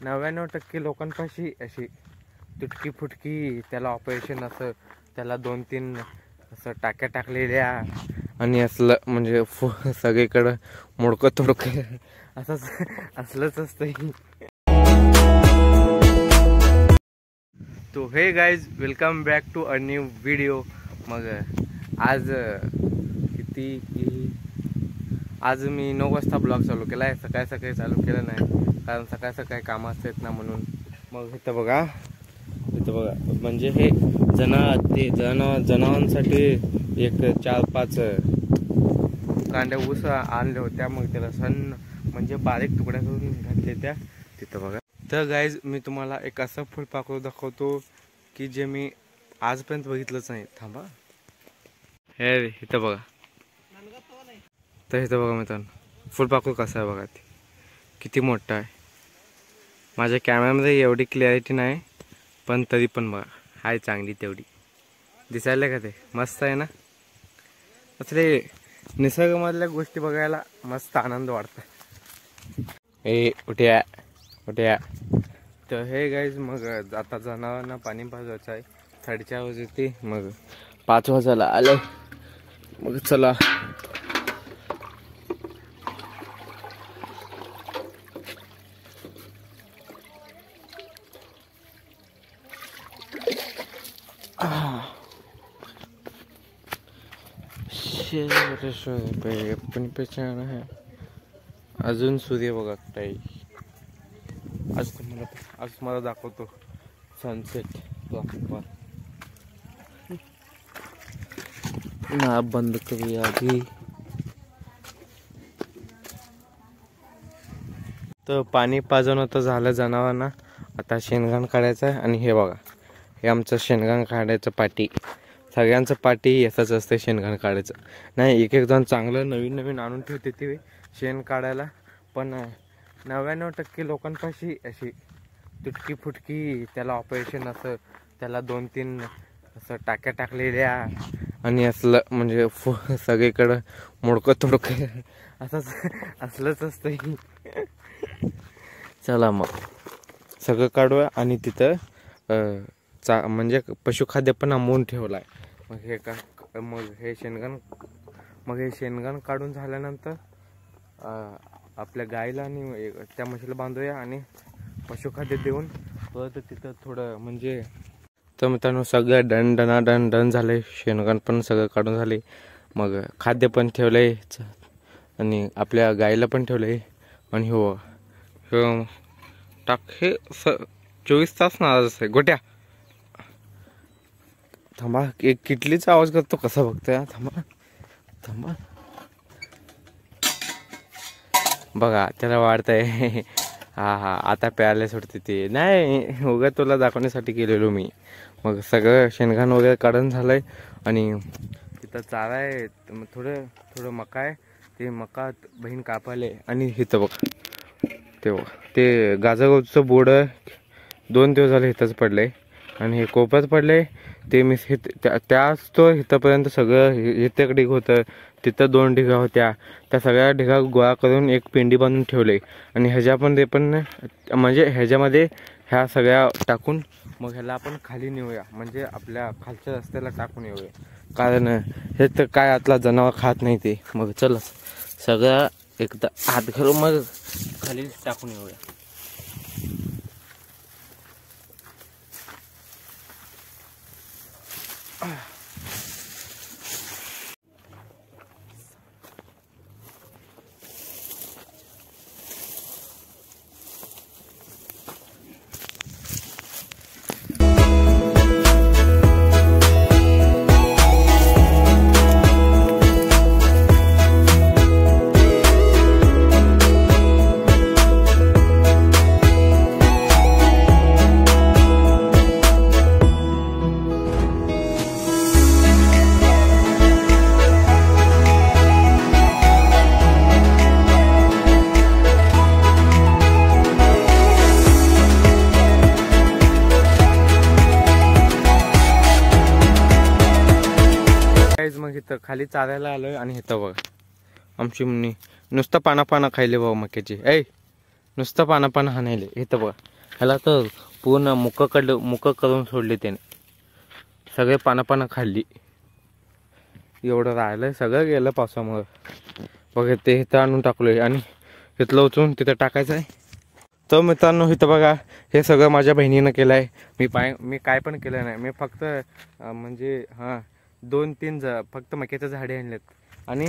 99% लोकांपाशी अशी तुटकी फुटकी त्याला ऑपरेशन असं, त्याला 2-3 असं टाक्या टाकलेल्या आणि असलं म्हणजे सगळीकडं मोडकं तोडकं असलंच असतं. तो हे guys, welcome back to a new video. मग आज आज मी 9 वाजता ब्लॉग चालू केला आहे. सकाळी चालू केलं नाही कारण सकाळी कामं असतात ना, म्हणून. मग इथं बघा म्हणजे हे जनावरांसाठी एक 4-5 कांड्या ऊस आणल्या होत्या. मग त्याला सण म्हणजे बारीक तुकड्या करून घातले त्या तिथं बघा. तर गाईज, मी तुम्हाला एक असं फुलपाखरू दाखवतो की जे मी आजपर्यंत बघितलंच नाही. थांबा, हे इथं बघा. तर इथं बघा मित्रांनो, फुलपाखरू कसं आहे बघा, ते किती मोठं आहे. माझ्या कॅमेऱ्यामध्ये एवढी क्लॅरिटी नाही, पण तरी पण बघा आहे चांगली तेवढी. दिसायला का ते मस्त आहे ना. असले निसर्गामधल्या गोष्टी बघायला मस्त आनंद वाटतं. उठ्या. तर हे गाईज, मग आता जनावरांना पाणी पाजायचं आहे. 4:30 वाजते, मग 5 वाजायला आलं. मग चला है. अजून सूर्य बघा ताई. आज तुम्हाला दाखवतो सनसेट. ना बंद करूया आधी. तर पाणी पाजवणं तर झालं जनावरांना. आता शेणघाण काढायचं आहे. आणि हे बघा, हे आमचं शेणघाण काढायचं पाटी. सगळ्यांचं पाटी याचंच असतं, शेणघाण काढायचं. नाही, एक जण चांगलं नवीन आणून ठेवते ते शेण काढायला. पण 99% लोकांपाशी अशी तुटकी फुटकी त्याला ऑपरेशन असं, त्याला 2-3 असं टाक्या टाकलेल्या आणि असलं म्हणजे सगळीकडं मोडकं तोडकं असलंच असतं. चला मग सगळं काढूया. आणि तिथं म्हणजे पशुखाद्य पण आंबवून ठेवलं आहे. मग हे शेणघाण काढून झाल्यानंतर आपल्या गाईला आणि त्या म्हशीला बांधूया आणि पशुखाद्य देऊन परत तिथं थोडं म्हणजे. तर मित्रांनो, सगळं डन झाले. शेणघाण पण सगळं काढून झाले. मग खाद्य पण ठेवलंय आणि आपल्या गाईला पण ठेवलंय. आणि हो टाक हे 24 तास नाराज आहे. गोट्या थांबा, एक किटलीचा आवाज करतो कसा बघतोय. थांबा बघा, त्याला वाढतंय. हा आता प्यायला सोडते ते. नाही, उगा तुला दाखवण्यासाठी गेलेलो मी. मग सगळं शेणघाण वगैरे काढून झालंय. आणि तिथं चारा आहे, थोडं मका आहे. ते मका बहीण कापायले. आणि इथं बघ ते गाजरगावचं बोर्ड 2 दिवस झाले इथंच पडलंय. आणि हे कोपऱ्यात पडलंय. ते मी त्याच तो इथंपर्यंत सगळं इथं ढिग होतं. तिथं 2 ढिगा होत्या. त्या सगळ्या ढिगा गोळा करून एक पेंडी बांधून ठेवले. आणि म्हणजे ह्याच्यामध्ये ह्या सगळ्या टाकून मग ह्याला आपण खाली नेऊया. म्हणजे आपल्या खालच्या रस्त्याला टाकून येऊया. कारण हे तर काय आतला जनावर खात नाही ते. मग चला सगळं एकदा हात घालून मग खाली टाकून येऊया. मग इथं खाली चालायला आलोय. आणि इथं बघा आमची मुन्नी नुसतं पाना खायले बाबा मक्याची. नुसतं पानं हाणायले. इथं बघा, ह्याला तर पूर्ण मुक करून सोडले त्याने. सगळे पानं खाल्ली. एवढं राहिलंय, सगळं गेलं पावसामुळं. बघा ते इथं आणून टाकलोय आणि इथलं उचलून तिथं टाकायचं आहे. तर मित्रांनो इथं बघा, हे सगळं माझ्या बहिणीनं केलं आहे. मी काय पण केलं नाही. मी फक्त म्हणजे 2-3 फक्त मक्याचे झाडे आणलेत आणि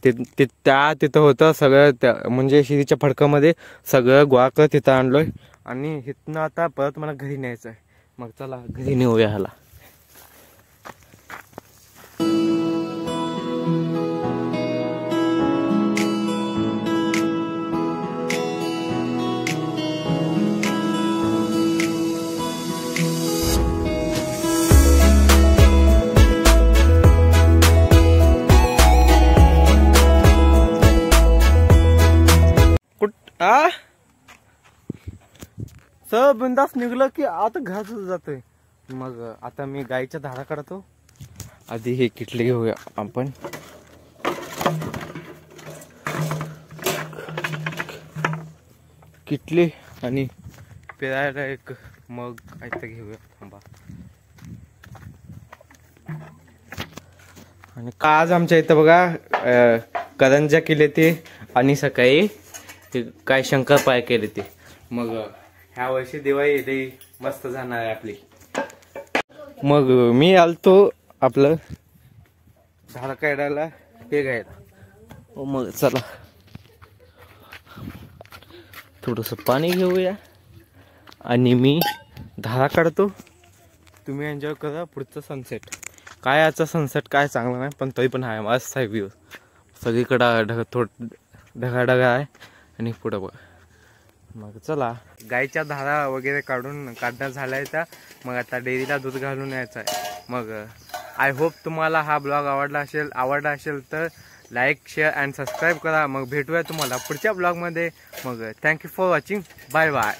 तिथं होतं सगळं. त्या म्हणजे शिरीच्या फडकामध्ये सगळं गोळा करत तिथं आणलोय आणि इथनं आता परत मला घरी न्यायचं आहे. मग चला घरी नेऊया ह्याला. सब बिंदास निघलं की आता घास जातोय. मग आता मी गाईच्या धारा काढतो. आधी हे किटले घेऊया आपण. किटली आणि पेरायला एक मग आयतं घेऊया. थांबा. आणि आज आमच्या इथं बघा करंजा केले ते आणि सकाळी काय शंकरपाळ्या केले ते. मग ह्या वर्षी दिवाळी लई मस्त जाणार आहे आपली. मग मी आलतो आपलं धारा काढायला हे घ्यायला. मग चला थोडंसं पाणी घेऊया आणि मी धारा काढतो. तुम्ही एन्जॉय करा पुढचं सनसेट. काय याचा सनसेट काय चांगला नाही पण तरी पण आहे मस्त आहे व्ह्यू. सगळीकडं ढगा आहे आणि पुढं बघ. मग चला गाईच्या धारा वगैरे काढणं झालाय त्या. मग आता डेअरीला दूध घालून यायचं आहे. मग आय होप तुम्हाला हा ब्लॉग आवडला असेल तर लाईक शेअर अँड सबस्क्राईब करा. मग भेटूया तुम्हाला पुढच्या ब्लॉगमध्ये. मग thank you for watching. Bye bye.